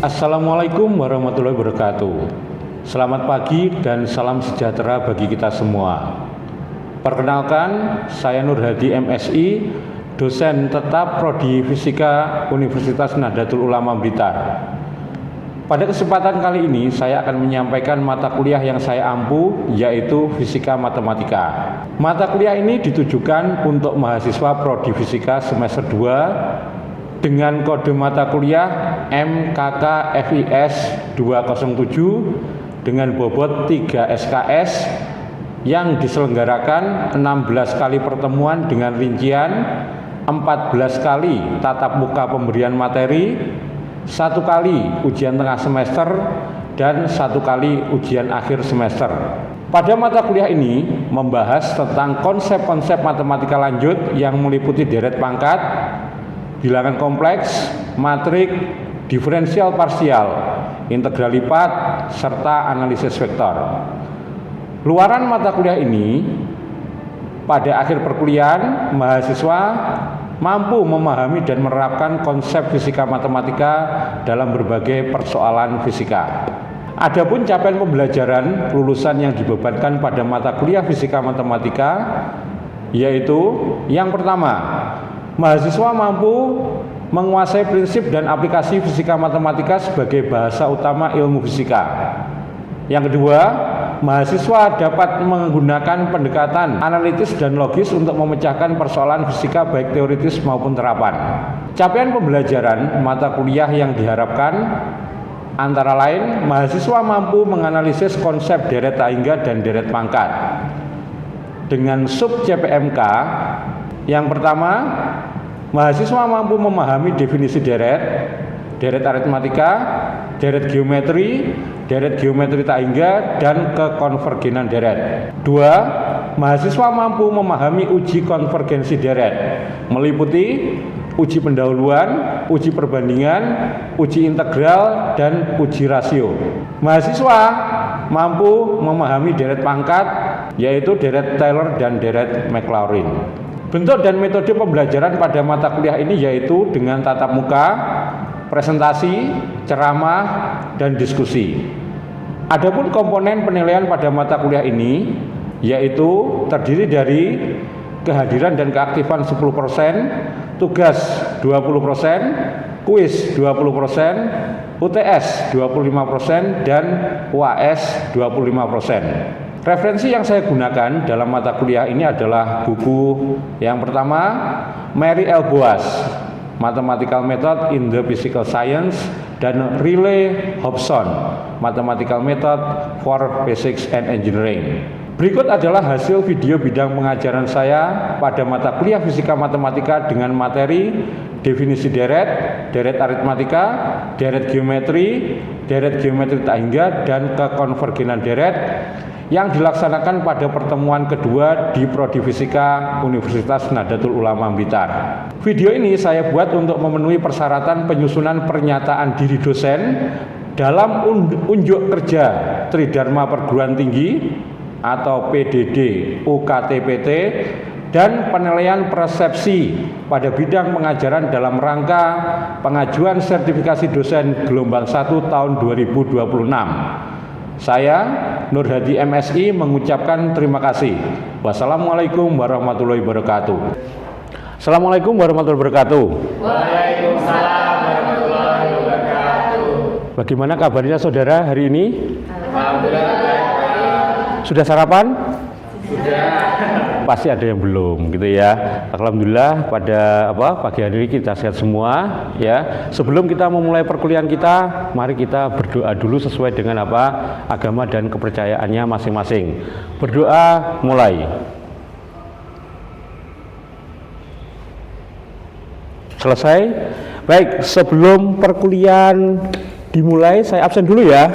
Assalamualaikum warahmatullahi wabarakatuh. Selamat pagi dan salam sejahtera bagi kita semua. Perkenalkan, saya Nur Hadi MSI, dosen tetap Prodi Fisika Universitas Nahdlatul Ulama Blitar. Pada kesempatan kali ini saya akan menyampaikan mata kuliah yang saya ampu, yaitu Fisika Matematika. Mata kuliah ini ditujukan untuk mahasiswa Prodi Fisika semester 2 dengan kode mata kuliah MKKFIS 207 dengan bobot 3 SKS yang diselenggarakan 16 kali pertemuan dengan rincian 14 kali tatap muka pemberian materi, 1 kali ujian tengah semester, dan 1 kali ujian akhir semester. Pada mata kuliah ini membahas tentang konsep-konsep matematika lanjut yang meliputi deret pangkat, bilangan kompleks, matrik, diferensial parsial, integral lipat, serta analisis vektor. Luaran mata kuliah ini, pada akhir perkuliahan, mahasiswa mampu memahami dan menerapkan konsep fisika matematika dalam berbagai persoalan fisika. Adapun capaian pembelajaran lulusan yang dibebankan pada mata kuliah fisika matematika, yaitu yang pertama, mahasiswa mampu menguasai prinsip dan aplikasi fisika matematika sebagai bahasa utama ilmu fisika. Yang kedua, mahasiswa dapat menggunakan pendekatan analitis dan logis untuk memecahkan persoalan fisika baik teoritis maupun terapan. Capaian pembelajaran mata kuliah yang diharapkan antara lain, mahasiswa mampu menganalisis konsep deret tangga dan deret pangkat. Dengan sub CPMK, yang pertama, mahasiswa mampu memahami definisi deret, deret aritmatika, deret geometri tangga, dan kekonvergenan deret. 2. Mahasiswa mampu memahami uji konvergensi deret, meliputi uji pendahuluan, uji perbandingan, uji integral, dan uji rasio. Mahasiswa mampu memahami deret pangkat, yaitu deret Taylor dan deret Maclaurin. Bentuk dan metode pembelajaran pada mata kuliah ini yaitu dengan tatap muka, presentasi, ceramah, dan diskusi. Adapun komponen penilaian pada mata kuliah ini yaitu terdiri dari kehadiran dan keaktifan 10%, tugas 20%, kuis 20%, UTS 25%, dan UAS 25%. Referensi yang saya gunakan dalam mata kuliah ini adalah buku yang pertama, Mary L. Boas, Mathematical Method in the Physical Science, dan Riley Hobson, Mathematical Method for Physics and Engineering. Berikut adalah hasil video bidang pengajaran saya pada mata kuliah Fisika Matematika dengan materi definisi deret, deret aritmatika, deret geometri tangga, dan kekonvergenan deret yang dilaksanakan pada pertemuan kedua di Prodi Fisika Universitas Nahdlatul Ulama Blitar. Video ini saya buat untuk memenuhi persyaratan penyusunan pernyataan diri dosen dalam unjuk kerja Tridharma Perguruan Tinggi atau PDD UKTPT dan penilaian persepsi pada bidang pengajaran dalam rangka pengajuan sertifikasi dosen gelombang 1 tahun 2026. Saya, Nur Hadi MSI, mengucapkan terima kasih. Wassalamualaikum warahmatullahi wabarakatuh. Assalamualaikum warahmatullahi wabarakatuh. Waalaikumsalam warahmatullahi wabarakatuh. Bagaimana kabarnya saudara hari ini? Alhamdulillah baik. Sudah sarapan? Sudah. Pasti ada yang belum gitu ya. Alhamdulillah pada pagi hari ini kita sehat semua ya. Sebelum kita memulai perkuliahan kita, mari kita berdoa dulu sesuai dengan agama dan kepercayaannya masing-masing. Berdoa mulai. Selesai? Baik, sebelum perkuliahan dimulai saya absen dulu ya.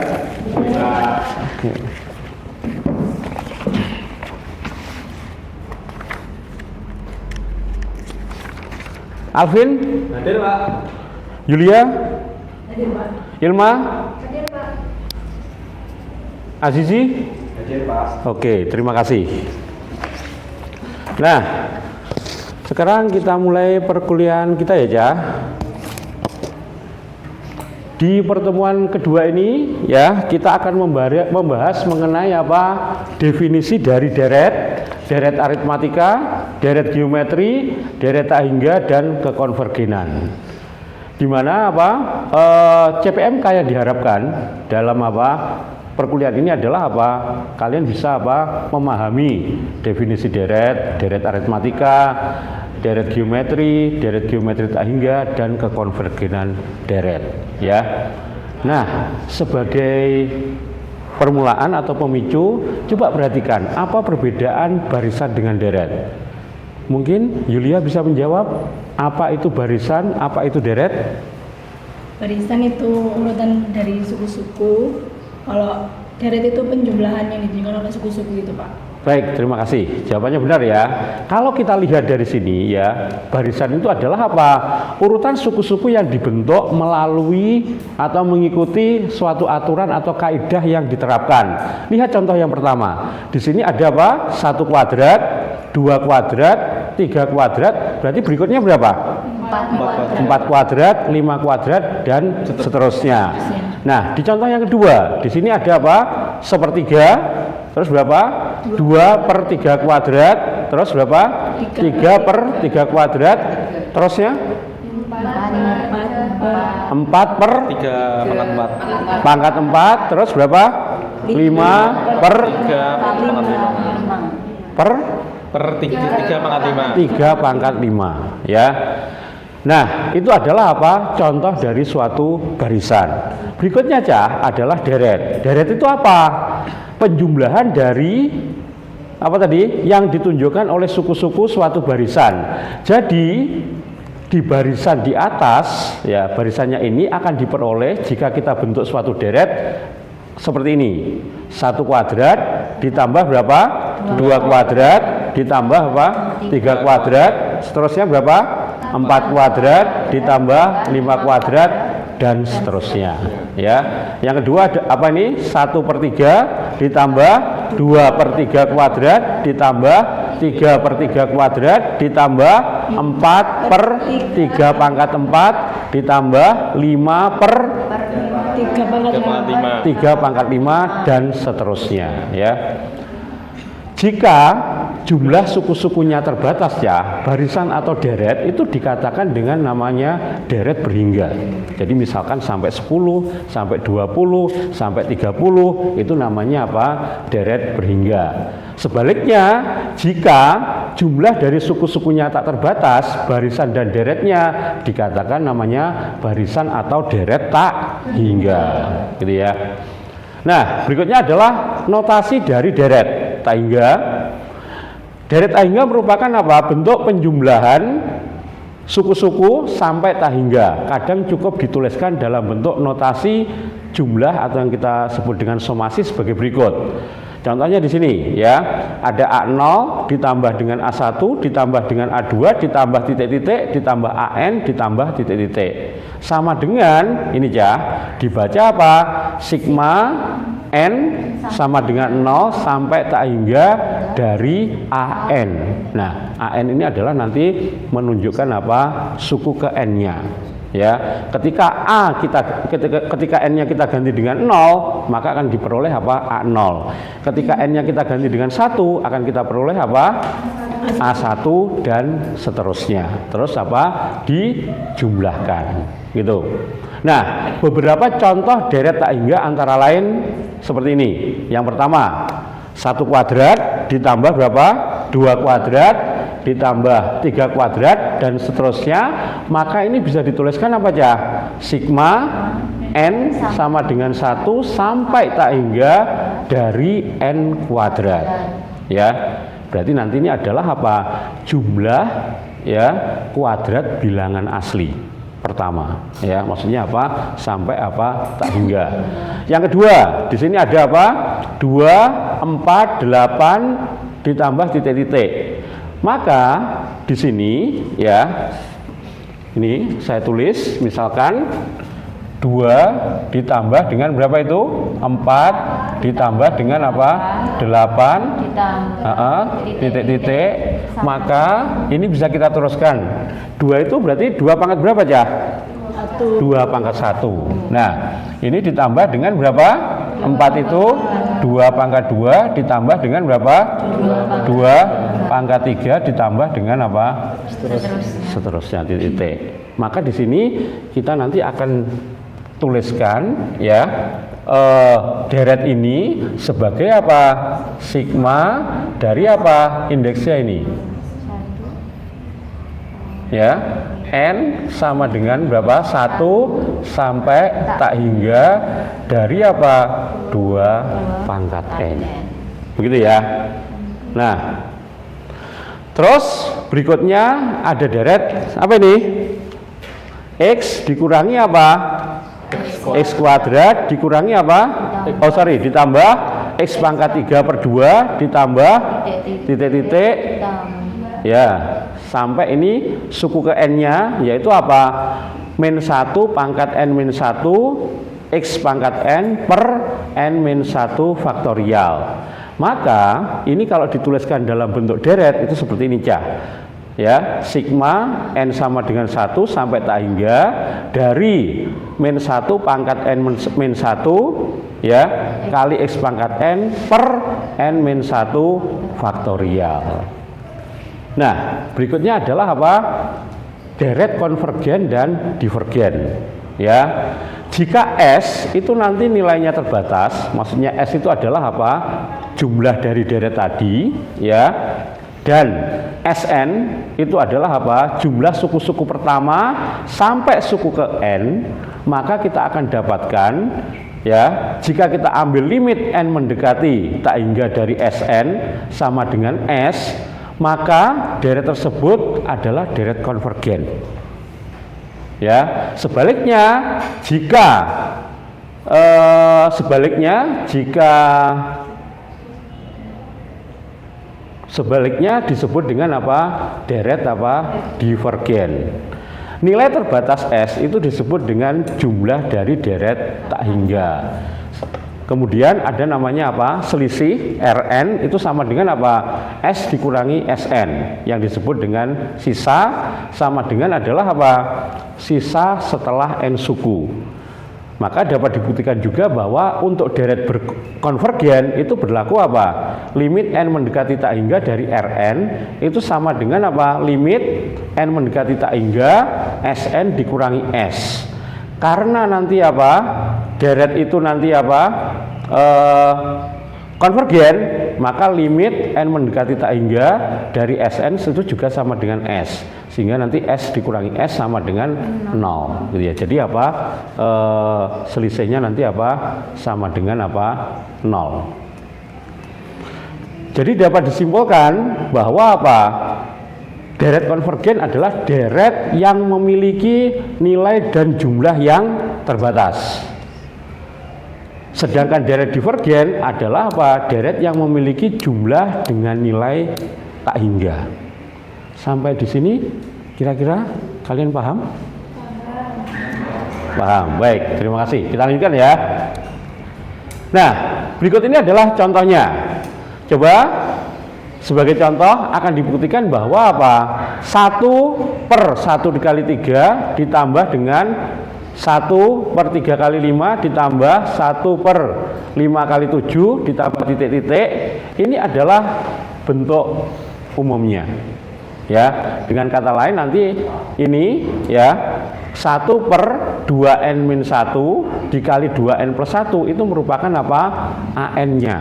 Alvin? Hadir, Pak. Yulia? Hadir, Pak. Ilma? Hadir, Pak. Azizi? Hadir, Pak. Oke, terima kasih. Nah, sekarang kita mulai perkuliahan kita ya, Cah. Di pertemuan kedua ini ya kita akan membahas mengenai apa definisi dari deret aritmatika, deret geometri, deret tak hingga dan kekonvergenan. Di mana apa CPMK yang diharapkan dalam apa perkuliahan ini adalah apa kalian bisa apa memahami definisi deret aritmatika, deret geometri tak hingga dan kekonvergenan deret ya. Nah, sebagai permulaan atau pemicu, coba perhatikan apa perbedaan barisan dengan deret. Mungkin Yulia bisa menjawab apa itu barisan, apa itu deret? Barisan itu urutan dari suku-suku. Kalau deret itu penjumlahan yang ditunjukkan oleh suku-suku itu, Pak. Baik, terima kasih. Jawabannya benar ya. Kalau kita lihat dari sini ya, barisan itu adalah apa? Urutan suku-suku yang dibentuk melalui atau mengikuti suatu aturan atau kaidah yang diterapkan. Lihat contoh yang pertama. Di sini ada apa? 1 kuadrat, 2 kuadrat, 3 kuadrat. Berarti berikutnya berapa? 4 kuadrat, 5 kuadrat dan seterusnya. Nah, di contoh yang kedua, di sini ada apa? Sepertiga, terus berapa? 2/3 kuadrat, terus berapa? 3/3 kuadrat, terusnya? 4/3 terus berapa? 3/5 ya. Nah, itu adalah apa? Contoh dari suatu barisan. Berikutnya adalah deret. Deret itu apa? Penjumlahan dari apa tadi? Yang ditunjukkan oleh suku-suku suatu barisan. Jadi di barisan di atas ya, barisannya ini akan diperoleh jika kita bentuk suatu deret seperti ini. 1 kuadrat ditambah berapa? 2 kuadrat ditambah apa? 3 kuadrat, seterusnya berapa? 4 kuadrat ditambah 5 kuadrat dan seterusnya ya. Yang kedua apa ini? 1/3 ditambah 2/3 kuadrat ditambah 3/3 kuadrat ditambah 4/3 pangkat 4 ditambah 5/3 pangkat 5 dan seterusnya ya. Jika jumlah suku-sukunya terbatas ya, barisan atau deret itu dikatakan dengan namanya deret berhingga. Jadi misalkan sampai 10, sampai 20, sampai 30 itu namanya apa? Deret berhingga. Sebaliknya, jika jumlah dari suku-sukunya tak terbatas, barisan dan deretnya dikatakan namanya barisan atau deret tak hingga, gitu ya. Nah, berikutnya adalah notasi dari deret tak hingga. Deret tak hingga merupakan apa? Bentuk penjumlahan suku-suku sampai tak hingga. Kadang cukup dituliskan dalam bentuk notasi jumlah atau yang kita sebut dengan somasi sebagai berikut. Contohnya di sini ya, ada A0 ditambah dengan A1 ditambah dengan A2 ditambah titik-titik ditambah AN ditambah titik-titik. Sama dengan ini ya, dibaca apa? Sigma N sama dengan 0 sampai tak hingga dari AN. Nah, AN ini adalah nanti menunjukkan apa? Suku ke N-nya. Ya, ketika ketika N-nya kita ganti dengan 0, maka akan diperoleh apa? A0. Ketika N-nya kita ganti dengan 1, akan kita peroleh apa? A1 dan seterusnya. Terus apa? Dijumlahkan. Gitu. Nah, beberapa contoh deret tak hingga antara lain seperti ini. Yang pertama, 1 kuadrat ditambah berapa? 2 kuadrat ditambah 3 kuadrat dan seterusnya. Maka ini bisa dituliskan apa aja? Sigma N sama dengan 1 sampai tak hingga dari N kuadrat. Ya, berarti nanti ini adalah apa? Jumlah ya kuadrat bilangan asli pertama, ya, maksudnya apa? Sampai apa? Tak hingga. Yang kedua, di sini ada apa? 2, 4, 8 ditambah titik-titik. Maka di sini ya, ini saya tulis misalkan 2 ditambah dengan berapa itu? 4 ditambah dengan apa? 8 titik-titik. Maka ini bisa kita teruskan. 2 itu berarti 2 pangkat berapa ya? 1. 2 pangkat 1. Nah, ini ditambah dengan berapa? 4 itu 2 pangkat 2 ditambah dengan berapa? 2 pangkat 3 ditambah dengan apa? Seterusnya titik. Maka di sini kita nanti akan tuliskan ya deret ini sebagai apa? Sigma dari apa? Indeksnya ini. Ya, N sama dengan berapa? 1 sampai tak hingga dari apa? 2 pangkat N. Begitu ya. Nah, terus berikutnya ada deret apa ini? X dikurangi apa? X kuadrat dikurangi apa? Oh sorry, ditambah X pangkat 3 per 2 ditambah titik-titik ya, sampai ini suku ke N-nya yaitu apa? Min 1 pangkat N min 1 X pangkat N per N min 1 faktorial. Maka ini kalau dituliskan dalam bentuk deret itu seperti ini Cah. Ya, sigma N sama dengan 1 sampai tak hingga dari min 1 pangkat N min 1 ya kali X pangkat N per N min 1 faktorial. Nah, berikutnya adalah apa? Deret konvergen dan divergen. Ya, jika S itu nanti nilainya terbatas, maksudnya S itu adalah apa? Jumlah dari deret tadi, ya. Dan Sn itu adalah apa? Jumlah suku-suku pertama sampai suku ke N, maka kita akan dapatkan ya, jika kita ambil limit N mendekati tak hingga dari Sn sama dengan S, maka deret tersebut adalah deret konvergen. Ya, sebaliknya jika disebut dengan apa? Deret apa? Divergen. Nilai terbatas S itu disebut dengan jumlah dari deret tak hingga. Kemudian ada namanya apa? Selisih Rn itu sama dengan apa? S dikurangi Sn yang disebut dengan sisa, sama dengan adalah apa? Sisa setelah N suku. Maka dapat dibuktikan juga bahwa untuk deret berkonvergen itu berlaku apa? Limit N mendekati tak hingga dari Rn itu sama dengan apa? Limit N mendekati tak hingga Sn dikurangi S. Karena nanti apa? Deret itu nanti apa? Konvergen, maka limit N mendekati tak hingga dari Sn itu juga sama dengan S, sehingga nanti S dikurangi S sama dengan 0 gitu ya. Jadi apa? Selisihnya nanti apa? Sama dengan apa? 0. Jadi dapat disimpulkan bahwa apa? Deret konvergen adalah deret yang memiliki nilai dan jumlah yang terbatas. Sedangkan deret divergen adalah apa? Deret yang memiliki jumlah dengan nilai tak hingga. Sampai di sini kira-kira kalian paham? Paham. Baik, terima kasih. Kita lanjutkan ya. Nah, berikut ini adalah contohnya. Coba sebagai contoh akan dibuktikan bahwa apa? 1 per 1 dikali 3 ditambah dengan 1 per 3 kali 5 ditambah 1 per 5 kali 7 ditambah titik-titik. Ini adalah bentuk umumnya. Ya, dengan kata lain nanti ini ya 1 per 2n min 1 dikali 2n plus 1 itu merupakan apa? AN-nya.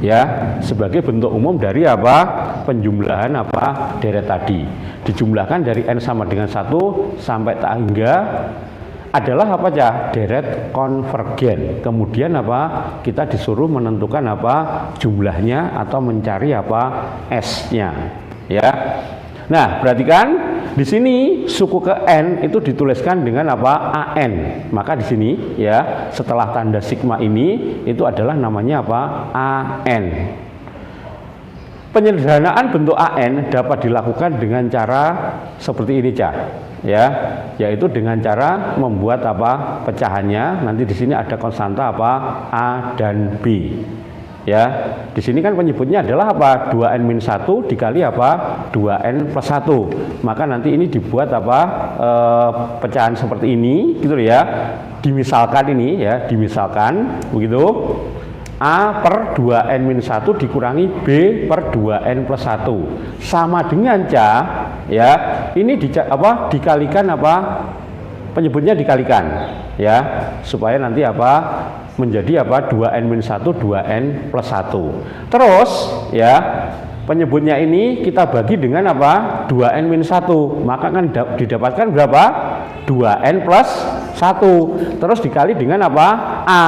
Ya, sebagai bentuk umum dari apa? Penjumlahan apa? Deret tadi. Dijumlahkan dari n sama dengan 1 sampai tak hingga adalah apa aja? Deret konvergen. Kemudian apa? Kita disuruh menentukan apa? Jumlahnya atau mencari apa? S-nya. Ya. Nah, perhatikan di sini suku ke N itu dituliskan dengan apa? AN. Maka di sini ya, setelah tanda sigma ini itu adalah namanya apa? AN. Penyederhanaan bentuk AN dapat dilakukan dengan cara seperti ini, Cak. Ya, yaitu dengan cara membuat apa? Pecahannya. Nanti di sini ada konstanta apa? A dan B. Ya, di sini kan penyebutnya adalah apa? 2n-1 dikali apa? 2n plus 1. Maka nanti ini dibuat apa? Pecahan seperti ini, gitu ya. Dimisalkan ini ya, dimisalkan begitu. A per 2n-1 dikurangi B per 2n plus 1 sama dengan ya, ini dikalikan apa? Penyebutnya dikalikan ya, supaya nanti apa? Menjadi apa? 2n-1 2n plus 1. Terus ya, penyebutnya ini kita bagi dengan apa? 2n-1, maka akan didapatkan berapa? 2n plus 1. Terus dikali dengan apa? A,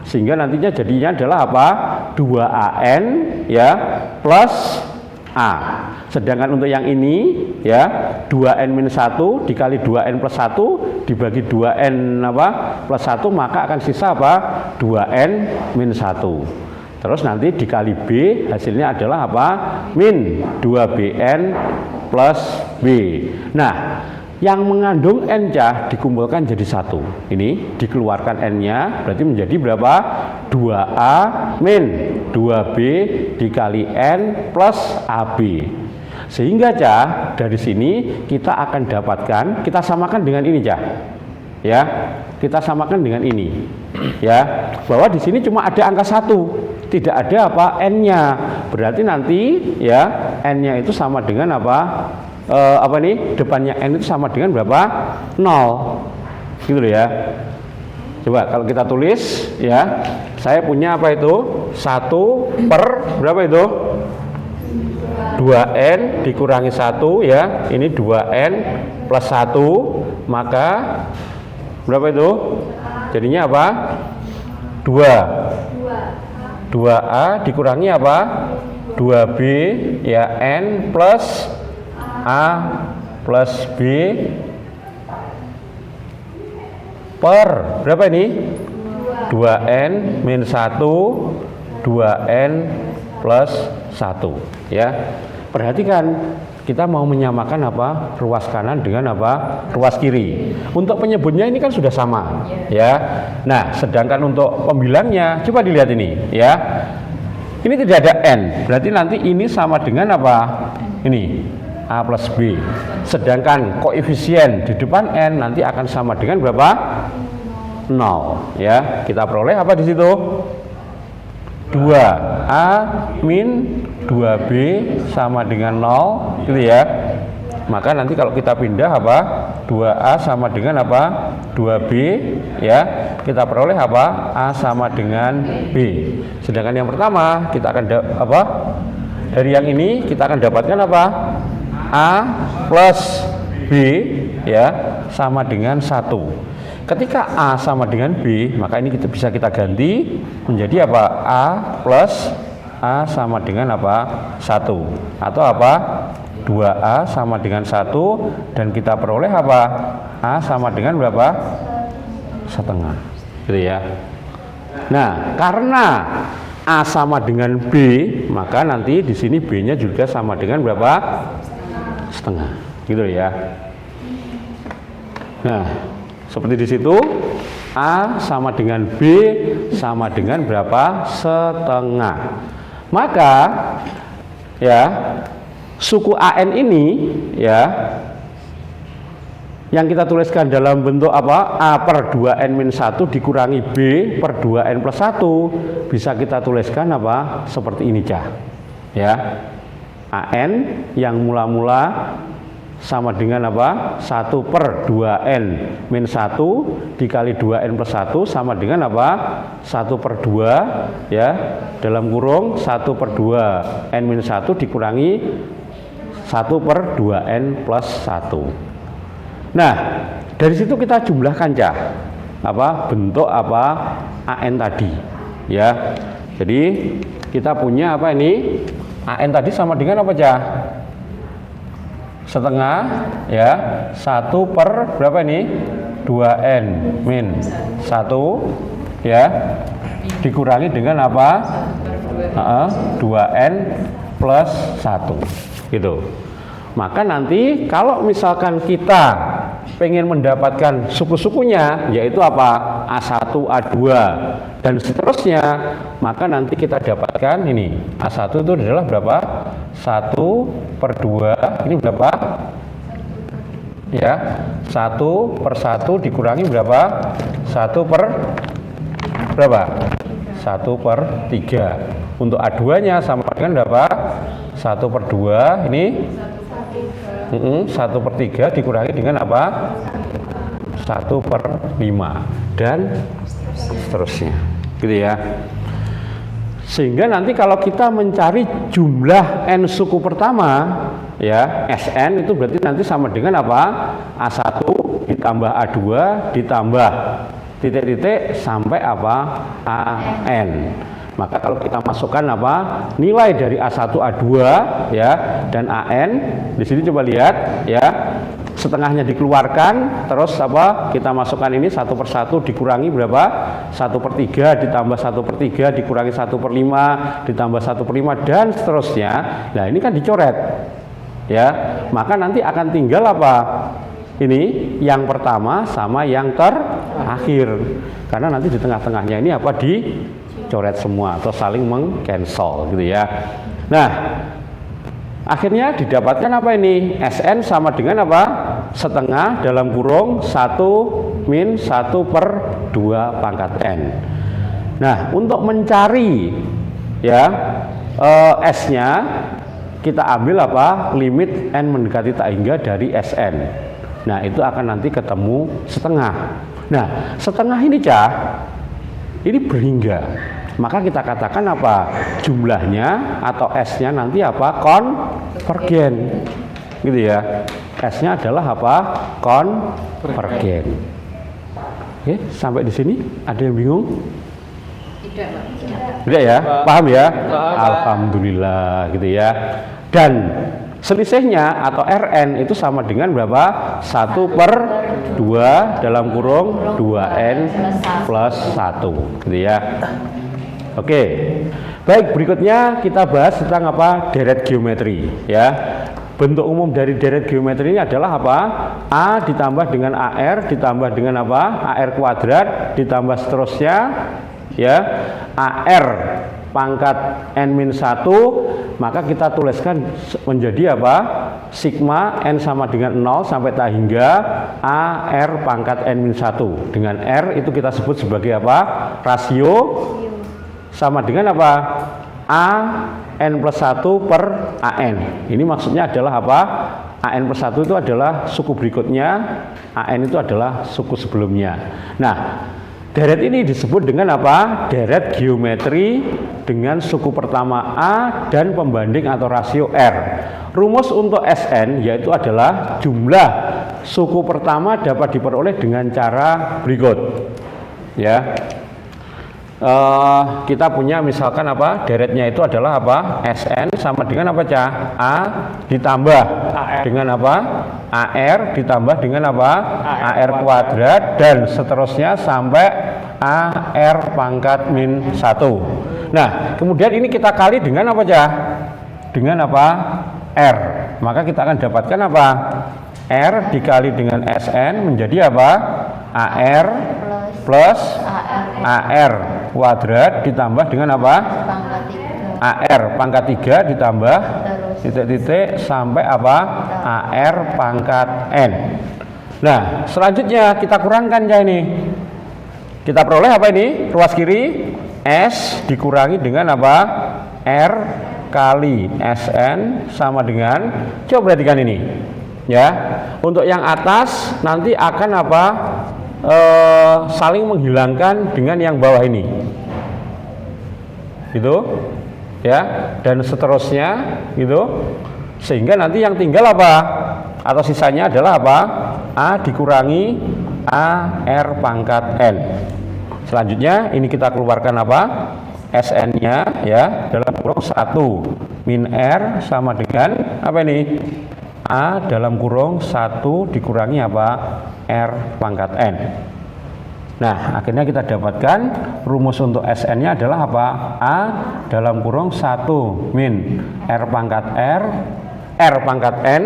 sehingga nantinya jadinya adalah apa? 2an ya plus A. Sedangkan untuk yang ini ya, 2n-1 dikali 2n plus 1 dibagi 2n apa? Plus 1, maka akan sisa apa? 2n-1. Terus nanti dikali B, hasilnya adalah apa? Min 2bn plus B. Nah, yang mengandung n dikumpulkan jadi 1. Ini dikeluarkan n-nya, berarti menjadi berapa? 2a min 2b dikali n plus ab. Sehingga dari sini kita akan dapatkan, kita samakan dengan ini ya, kita samakan dengan ini ya, bahwa di sini cuma ada angka 1, tidak ada apa? N-nya. Berarti nanti ya, n-nya itu sama dengan apa? Depannya n itu sama dengan berapa? 0, gitu ya. Coba kalau kita tulis ya, saya punya apa itu? 1 per berapa itu? 2n dikurangi 1 ya, ini 2n plus 1, maka berapa itu? Jadinya apa? 2a dikurangi apa? 2b ya, n plus a plus b per berapa ini? 2n min 1 2n plus 1 ya. Perhatikan, kita mau menyamakan apa? Ruas kanan dengan apa? Ruas kiri. Untuk penyebutnya ini kan sudah sama ya. Nah, sedangkan untuk pembilangnya coba dilihat ini ya. Ini tidak ada n, berarti nanti ini sama dengan apa? Ini A plus B. Sedangkan koefisien di depan n nanti akan sama dengan berapa? 0 ya. Kita peroleh apa di situ? 2a min 2b sama dengan 0, gitu ya. Maka nanti kalau kita pindah apa? 2a sama dengan apa? 2b ya. Kita peroleh apa? A sama dengan b. Sedangkan yang pertama kita akan dari yang ini kita akan dapatkan apa? A plus b ya sama dengan 1. Ketika A sama dengan B, maka ini bisa kita ganti menjadi apa? A plus A sama dengan apa? 1. Atau apa? 2A sama dengan 1, dan kita peroleh apa? A sama dengan berapa? 1/2. Gitu ya. Nah, karena A sama dengan B, maka nanti di sini B-nya juga sama dengan berapa? 1/2. Gitu ya. Nah, seperti di situ A sama dengan B sama dengan berapa? 1/2. Maka ya, suku AN ini ya, yang kita tuliskan dalam bentuk apa? A per 2n-1 dikurangi B per 2n plus 1, bisa kita tuliskan apa? Seperti ini ya. AN yang mula-mula sama dengan apa? 1 per 2n-1 dikali 2n plus 1 sama dengan apa? 1 per 2 ya, dalam kurung 1 per 2n-1 dikurangi 1 per 2n plus 1. Nah, dari situ kita jumlahkan bentuk apa? AN tadi ya. Jadi kita punya apa ini? AN tadi sama dengan apa 1/2 ya, 1 per berapa ini? 2n min 1 ya, dikurangi dengan apa? 2n plus 1 gitu. Maka nanti kalau misalkan kita pengen mendapatkan suku-sukunya, yaitu apa? A1, A2 dan seterusnya, maka nanti kita dapatkan ini A1 itu adalah berapa? 1/2 ini berapa? Ya, 1/1 dikurangi berapa? 1 per berapa? 1/3. Untuk A2 nya sama dengan berapa? 1/2 ini 1/3 dikurangi dengan apa? 1/5 dan seterusnya, gitu ya. Sehingga nanti kalau kita mencari jumlah n suku pertama, ya, Sn itu berarti nanti sama dengan apa? A1 ditambah A2 ditambah titik-titik sampai apa? An. Maka kalau kita masukkan apa? Nilai dari A1, A2 ya dan An, di sini coba lihat ya. Setengahnya dikeluarkan, terus apa? Kita masukkan ini 1/1 dikurangi berapa? 1/3 ditambah 1/3 dikurangi 1/5 ditambah 1/5 dan seterusnya. Nah, ini kan dicoret. Ya. Maka nanti akan tinggal apa? Ini yang pertama sama yang terakhir. Karena nanti di tengah-tengahnya ini apa? Dicoret semua atau saling meng-cancel gitu ya. Nah, akhirnya didapatkan apa ini? Sn sama dengan apa? Setengah dalam kurung 1 min 1/2 pangkat n. Nah, untuk mencari ya S-nya kita ambil apa? Limit n mendekati tak hingga dari Sn. Nah, itu akan nanti ketemu setengah. Nah, setengah ini ini berhingga. Maka kita katakan apa? Jumlahnya atau S-nya nanti apa? Konvergen. Gitu ya. S-nya adalah apa? Konvergen. Oke, sampai di sini ada yang bingung? Tidak ya? Paham ya? Alhamdulillah gitu ya. Dan selisihnya atau Rn itu sama dengan berapa? 1/2 dalam kurung 2n plus 1 gitu ya. Oke, baik, berikutnya kita bahas tentang apa? Deret geometri ya. Bentuk umum dari deret geometri ini adalah apa? A ditambah dengan AR ditambah dengan apa? AR kuadrat ditambah seterusnya ya. AR pangkat n-1, maka kita tuliskan menjadi apa? Sigma n sama dengan 0 sampai tak hingga AR pangkat n-1. Dengan R itu kita sebut sebagai apa? Rasio sama dengan apa? A n plus 1 per AN. Ini maksudnya adalah apa? AN plus 1 itu adalah suku berikutnya, AN itu adalah suku sebelumnya. Nah, deret ini disebut dengan apa? Deret geometri dengan suku pertama A dan pembanding atau rasio R. Rumus untuk Sn yaitu adalah jumlah suku pertama dapat diperoleh dengan cara berikut. Ya. Kita punya misalkan apa? Deretnya itu adalah apa? Sn sama dengan apa, Cah? A ditambah AR. Dengan apa? AR ditambah dengan apa? AR kuadrat dan seterusnya sampai AR pangkat min 1. Nah, kemudian ini kita kali dengan apa, Cah? Dengan apa? R. Maka kita akan dapatkan apa? R dikali dengan Sn menjadi apa? AR plus AR kuadrat ditambah dengan apa? AR pangkat 3 ditambah titik-titik sampai apa? AR pangkat N. Nah, selanjutnya kita kurangkan ya ini. Kita peroleh apa ini? Ruas kiri S dikurangi dengan apa? R kali Sn sama dengan, coba perhatikan ini. Ya. Untuk yang atas nanti akan apa? Saling menghilangkan dengan yang bawah ini, gitu ya, dan seterusnya gitu, sehingga nanti yang tinggal apa atau sisanya adalah apa? A dikurangi AR pangkat N. Selanjutnya ini kita keluarkan apa? Sn nya ya dalam kurung 1 min R sama dengan apa ini? A dalam kurung 1 dikurangi apa? R pangkat N. Nah, akhirnya kita dapatkan rumus untuk Sn nya adalah apa? A dalam kurung 1 min R pangkat R pangkat N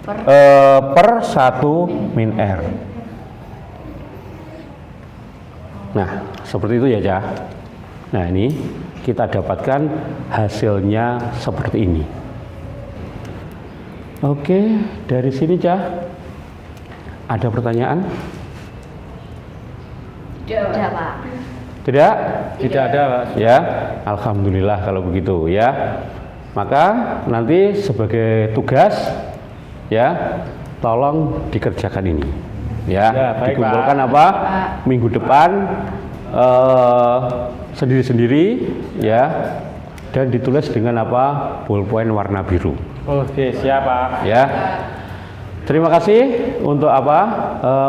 per 1 min R. Nah, seperti itu ya, Cah. Nah, ini kita dapatkan hasilnya seperti ini. Oke, dari sini, Cah. Ada pertanyaan? Tidak, Pak. Tidak? Tidak ada, Pak. Ya, alhamdulillah kalau begitu ya. Maka nanti sebagai tugas ya, tolong dikerjakan ini. Ya, Ya, baik, dikumpulkan Pak. apa? Minggu depan sendiri-sendiri ya, dan ditulis dengan apa? Ballpoint warna biru. Oke, siap, Pak. Ya. Terima kasih untuk apa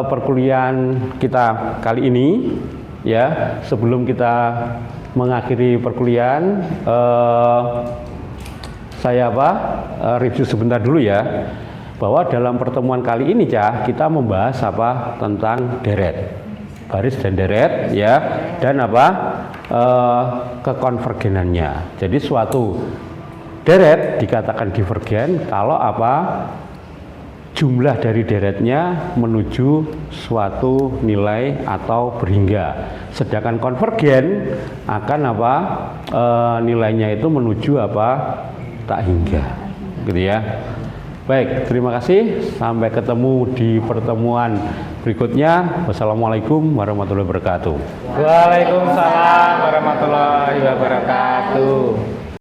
perkuliahan kita kali ini. Ya, sebelum kita mengakhiri perkuliahan, saya review sebentar dulu ya, bahwa dalam pertemuan kali ini, Cah, kita membahas apa tentang deret, baris dan deret, ya, dan apa kekonvergenannya. Jadi suatu deret dikatakan divergen kalau apa jumlah dari deretnya menuju suatu nilai atau berhingga. Sedangkan konvergen akan apa nilainya itu menuju apa tak hingga, gitu ya. Baik, terima kasih. Sampai ketemu di pertemuan berikutnya. Wassalamualaikum warahmatullahi wabarakatuh. Waalaikumsalam warahmatullahi wabarakatuh.